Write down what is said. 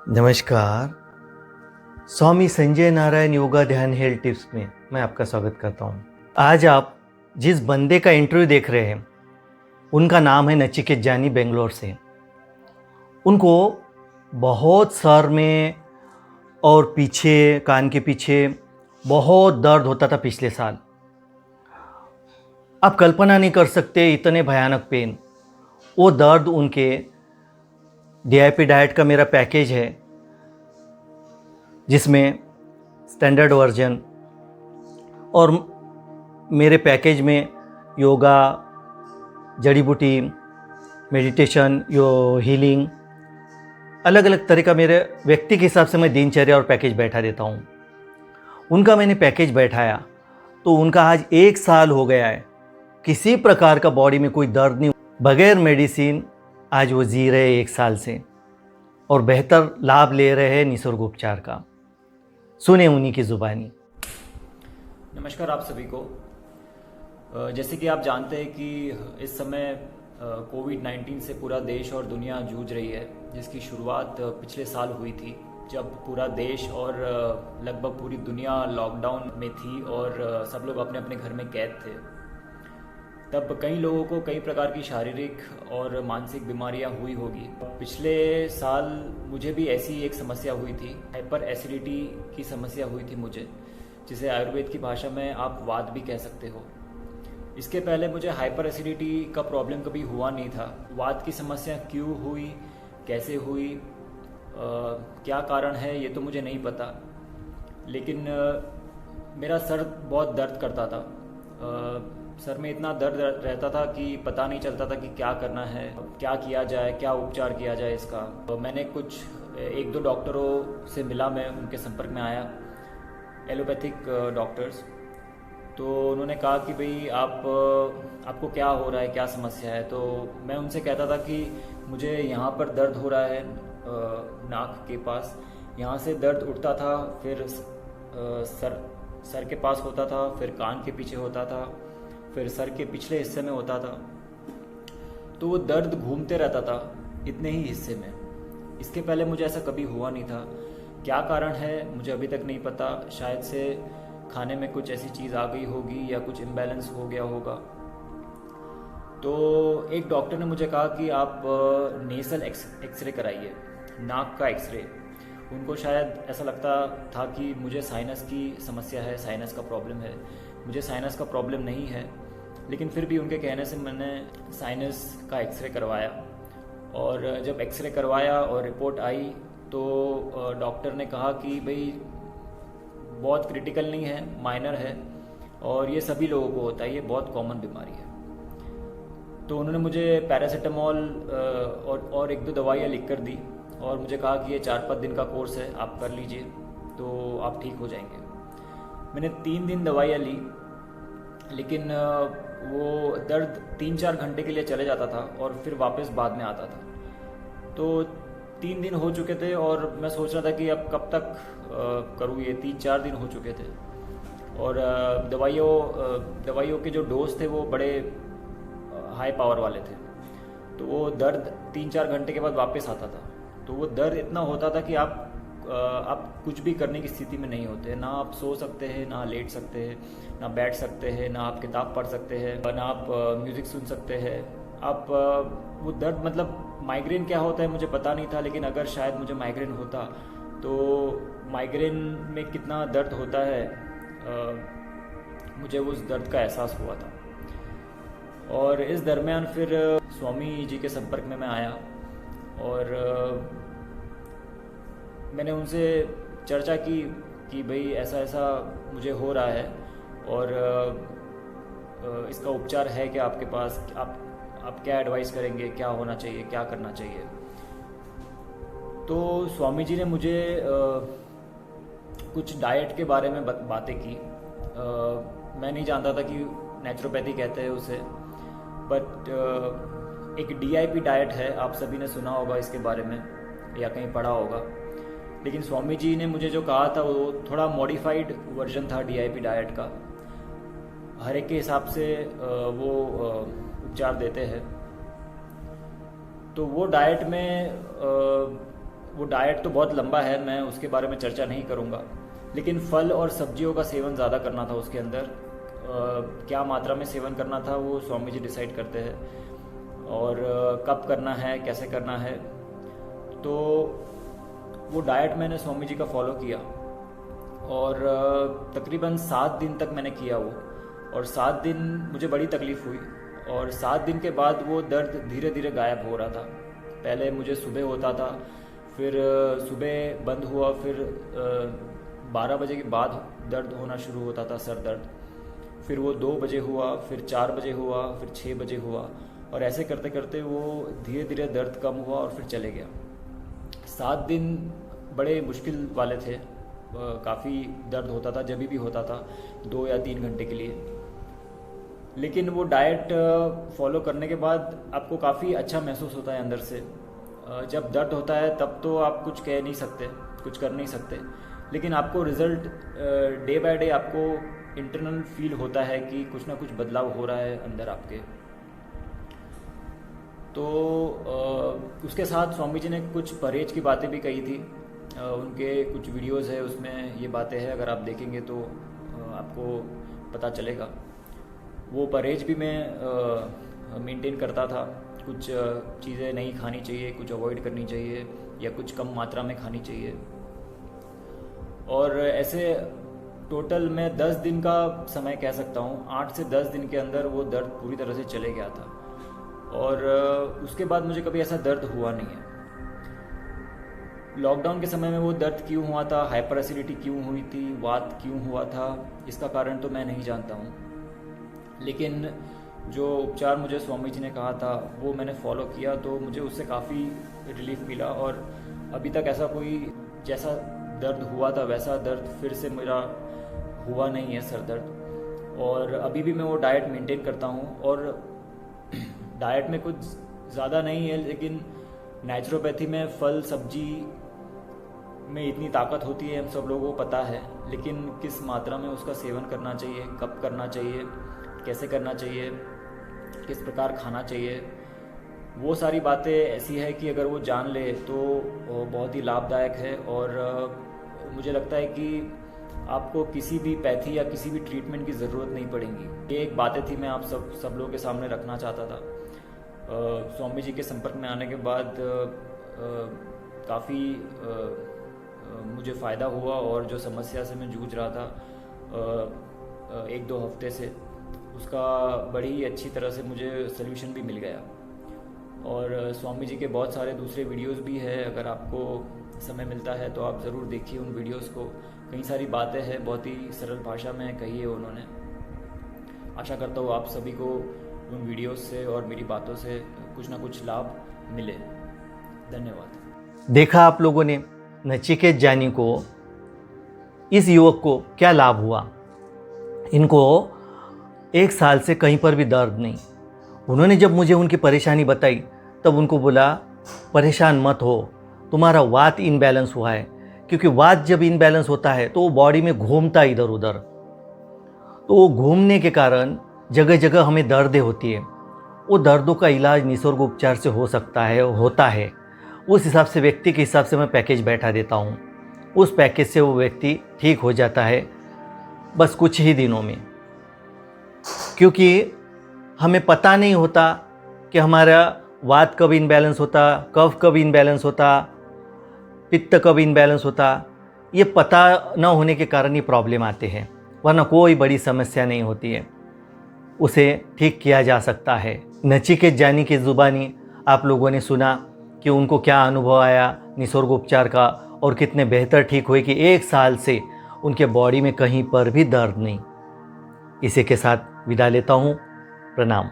नमस्कार। स्वामी संजय नारायण योगा ध्यान health tips में मैं आपका स्वागत करता हूँ। आज आप जिस बंदे का इंटरव्यू देख रहे हैं उनका नाम है नचिकेत जानी, बेंगलोर से। उनको बहुत सर में और पीछे, कान के पीछे बहुत दर्द होता था पिछले साल। आप कल्पना नहीं कर सकते इतने भयानक पेन। वो दर्द उनके DIP डाइट का मेरा पैकेज है जिसमें स्टैंडर्ड वर्जन और मेरे पैकेज में योगा, जड़ी बूटी, मेडिटेशन, हीलिंग, अलग अलग तरह का मेरे व्यक्ति के हिसाब से मैं दिनचर्या और पैकेज बैठा देता हूँ। उनका मैंने पैकेज बैठाया तो उनका आज 1 साल हो गया है। किसी प्रकार का बॉडी में कोई दर्द नहीं, बगैर मेडिसिन आज वो जी रहे 1 साल से और बेहतर लाभ ले रहे हैं निसर्ग उपचार का। सुने उन्हीं की ज़ुबानी। नमस्कार आप सभी को। जैसे कि आप जानते हैं कि इस समय कोविड-19 से पूरा देश और दुनिया जूझ रही है, जिसकी शुरुआत पिछले साल हुई थी जब पूरा देश और लगभग पूरी दुनिया लॉकडाउन में थी और सब लोग अपने अपने घर में कैद थे। तब कई लोगों को कई प्रकार की शारीरिक और मानसिक बीमारियां हुई होगी। पिछले साल मुझे भी ऐसी एक समस्या हुई थी, हाइपर एसिडिटी की समस्या हुई थी मुझे, जिसे आयुर्वेद की भाषा में आप वात भी कह सकते हो। इसके पहले मुझे हाइपर एसिडिटी का प्रॉब्लम कभी हुआ नहीं था। वात की समस्या क्यों हुई, कैसे हुई, क्या कारण है, ये तो मुझे नहीं पता। लेकिन मेरा सर बहुत दर्द करता था। सर में इतना दर्द रहता था कि पता नहीं चलता था कि क्या करना है, क्या किया जाए, क्या उपचार किया जाए इसका। तो मैंने कुछ 1-2 डॉक्टरों से मिला, मैं उनके संपर्क में आया, एलोपैथिक डॉक्टर्स। तो उन्होंने कहा कि भाई आपको क्या हो रहा है, क्या समस्या है। तो मैं उनसे कहता था कि मुझे यहाँ पर दर्द हो रहा है, नाक के पास, यहाँ से दर्द उठता था, फिर सर के पास होता था, फिर कान के पीछे होता था, फिर सर के पिछले हिस्से में होता था। तो वो दर्द घूमते रहता था इतने ही हिस्से में। इसके पहले मुझे ऐसा कभी हुआ नहीं था। क्या कारण है मुझे अभी तक नहीं पता। शायद से खाने में कुछ ऐसी चीज़ आ गई होगी या कुछ इम्बैलेंस हो गया होगा। तो एक डॉक्टर ने मुझे कहा कि आप नेसल एक्सरे कराइए, नाक का एक्सरे। उनको शायद ऐसा लगता था कि मुझे साइनस की समस्या है, साइनस का प्रॉब्लम है। मुझे साइनस का प्रॉब्लम नहीं है, लेकिन फिर भी उनके कहने से मैंने साइनस का एक्सरे करवाया। और जब एक्सरे करवाया और रिपोर्ट आई तो डॉक्टर ने कहा कि भाई बहुत क्रिटिकल नहीं है, माइनर है और ये सभी लोगों को होता है, ये बहुत कॉमन बीमारी है। तो उन्होंने मुझे पैरासीटामोल और 1-2 दवाइयाँ लिख कर दी और मुझे कहा कि ये 4-5 दिन का कोर्स है, आप कर लीजिए तो आप ठीक हो जाएंगे। मैंने 3 दिन दवाइयाँ ली, लेकिन वो दर्द 3-4 घंटे के लिए चले जाता था और फिर वापस बाद में आता था। तो 3 दिन हो चुके थे और मैं सोच रहा था कि अब कब तक करूँ, ये 3-4 दिन हो चुके थे। और दवाइयों के जो डोज थे वो बड़े हाई पावर वाले थे। तो वो दर्द 3-4 घंटे के बाद वापस आता था। तो वो दर्द इतना होता था कि आप कुछ भी करने की स्थिति में नहीं होते। ना आप सो सकते हैं, ना लेट सकते हैं, ना बैठ सकते हैं, ना आप किताब पढ़ सकते हैं, ना आप म्यूज़िक सुन सकते हैं। आप वो दर्द, मतलब माइग्रेन क्या होता है मुझे पता नहीं था, लेकिन अगर शायद मुझे माइग्रेन होता तो माइग्रेन में कितना दर्द होता है मुझे उस दर्द का एहसास हुआ था। और इस दरमियान फिर स्वामी जी के संपर्क में मैं आया और मैंने उनसे चर्चा की कि भाई ऐसा ऐसा मुझे हो रहा है और इसका उपचार है क्या आपके पास, आप क्या एडवाइस करेंगे, क्या होना चाहिए, क्या करना चाहिए। तो स्वामी जी ने मुझे कुछ डाइट के बारे में बातें की। मैं नहीं जानता था कि नेचुरोपैथी कहते हैं उसे, बट एक DIP डाइट है, आप सभी ने सुना होगा इसके बारे में या कहीं पढ़ा होगा। लेकिन स्वामी जी ने मुझे जो कहा था वो थोड़ा मॉडिफाइड वर्जन था DIP डाइट का। हर एक के हिसाब से वो उपचार देते हैं। तो वो डाइट में वो डाइट तो बहुत लंबा है, मैं उसके बारे में चर्चा नहीं करूँगा, लेकिन फल और सब्जियों का सेवन ज़्यादा करना था उसके अंदर। क्या मात्रा में सेवन करना था वो स्वामी जी डिसाइड करते हैं, और कब करना है, कैसे करना है। तो वो डाइट मैंने स्वामी जी का फॉलो किया, और तकरीबन 7 दिन तक मैंने किया वो, और 7 दिन मुझे बड़ी तकलीफ़ हुई, और 7 दिन के बाद वो दर्द धीरे धीरे गायब हो रहा था। पहले मुझे सुबह होता था, फिर सुबह बंद हुआ, फिर 12 बजे के बाद दर्द होना शुरू होता था, सर दर्द। फिर वो 2 बजे हुआ, फिर 4 बजे हुआ, फिर 6 बजे हुआ, और ऐसे करते करते वो धीरे धीरे दर्द कम हुआ और फिर चले गया। 7 दिन बड़े मुश्किल वाले थे, काफ़ी दर्द होता था, जब भी होता था 2 या 3 घंटे के लिए। लेकिन वो डाइट फॉलो करने के बाद आपको काफ़ी अच्छा महसूस होता है अंदर से। जब दर्द होता है तब तो आप कुछ कह नहीं सकते, कुछ कर नहीं सकते, लेकिन आपको रिज़ल्ट डे बाय डे आपको इंटरनल फील होता है कि कुछ ना कुछ बदलाव हो रहा है अंदर आपके। तो उसके साथ स्वामी जी ने कुछ परहेज की बातें भी कही थी। उनके कुछ वीडियोस है, उसमें ये बातें हैं, अगर आप देखेंगे तो आपको पता चलेगा। वो परहेज भी मैं मेंटेन करता था। कुछ चीज़ें नहीं खानी चाहिए, कुछ अवॉइड करनी चाहिए, या कुछ कम मात्रा में खानी चाहिए। और ऐसे टोटल मैं 10 दिन का समय कह सकता हूँ, 8 से 10 दिन के अंदर वो दर्द पूरी तरह से चले गया था, और उसके बाद मुझे कभी ऐसा दर्द हुआ नहीं है। लॉकडाउन के समय में वो दर्द क्यों हुआ था, हाइपर एसिडिटी क्यों हुई थी, वात क्यों हुआ था, इसका कारण तो मैं नहीं जानता हूँ, लेकिन जो उपचार मुझे स्वामी जी ने कहा था वो मैंने फॉलो किया, तो मुझे उससे काफ़ी रिलीफ मिला। और अभी तक ऐसा कोई जैसा दर्द हुआ था वैसा दर्द फिर से मेरा हुआ नहीं है, सर दर्द। और अभी भी मैं वो डाइट मेंटेन करता हूँ, और डाइट में कुछ ज़्यादा नहीं है, लेकिन नेचुरोपैथी में फल सब्जी में इतनी ताकत होती है, हम सब लोगों को पता है, लेकिन किस मात्रा में उसका सेवन करना चाहिए, कब करना चाहिए, कैसे करना चाहिए, किस प्रकार खाना चाहिए, वो सारी बातें ऐसी है कि अगर वो जान ले तो वो बहुत ही लाभदायक है। और मुझे लगता है कि आपको किसी भी पैथी या किसी भी ट्रीटमेंट की ज़रूरत नहीं पड़ेगी। ये एक बातें थी, मैं आप सब लोगों के सामने रखना चाहता था। स्वामी जी के संपर्क में आने के बाद काफ़ी मुझे फ़ायदा हुआ, और जो समस्या से मैं जूझ रहा था 1-2 हफ्ते से, उसका बड़ी ही अच्छी तरह से मुझे सल्यूशन भी मिल गया। और स्वामी जी के बहुत सारे दूसरे वीडियोस भी है, अगर आपको समय मिलता है तो आप ज़रूर देखिए उन वीडियोस को। कई सारी बातें हैं, बहुत ही सरल भाषा में कही है उन्होंने। आशा करता हूँ आप सभी को उन वीडियोस से और मेरी बातों से कुछ ना कुछ लाभ मिले। धन्यवाद। देखा आप लोगों ने नचिकेत जानी को, इस युवक को क्या लाभ हुआ। इनको 1 साल से कहीं पर भी दर्द नहीं। उन्होंने जब मुझे उनकी परेशानी बताई तब उनको बोला, परेशान मत हो, तुम्हारा वात इनबैलेंस हुआ है। क्योंकि वात जब इनबैलेंस होता है तो वो बॉडी में घूमता इधर उधर, तो वो घूमने के कारण जगह जगह हमें दर्दें होती है। वो दर्दों का इलाज निसर्ग उपचार से हो सकता है, होता है। उस हिसाब से, व्यक्ति के हिसाब से मैं पैकेज बैठा देता हूँ। उस पैकेज से वो व्यक्ति ठीक हो जाता है बस कुछ ही दिनों में। क्योंकि हमें पता नहीं होता कि हमारा वात कब इनबैलेंस होता, कफ कब इनबैलेंस होता, पित्त कब इनबैलेंस होता। ये पता न होने के कारण ये प्रॉब्लम आते हैं, वरना कोई बड़ी समस्या नहीं होती है, उसे ठीक किया जा सकता है। नचिकेत जानी की ज़ुबानी आप लोगों ने सुना कि उनको क्या अनुभव आया निसर्गोपचार का, और कितने बेहतर ठीक हुए कि 1 साल से उनके बॉडी में कहीं पर भी दर्द नहीं। इसी के साथ विदा लेता हूँ। प्रणाम।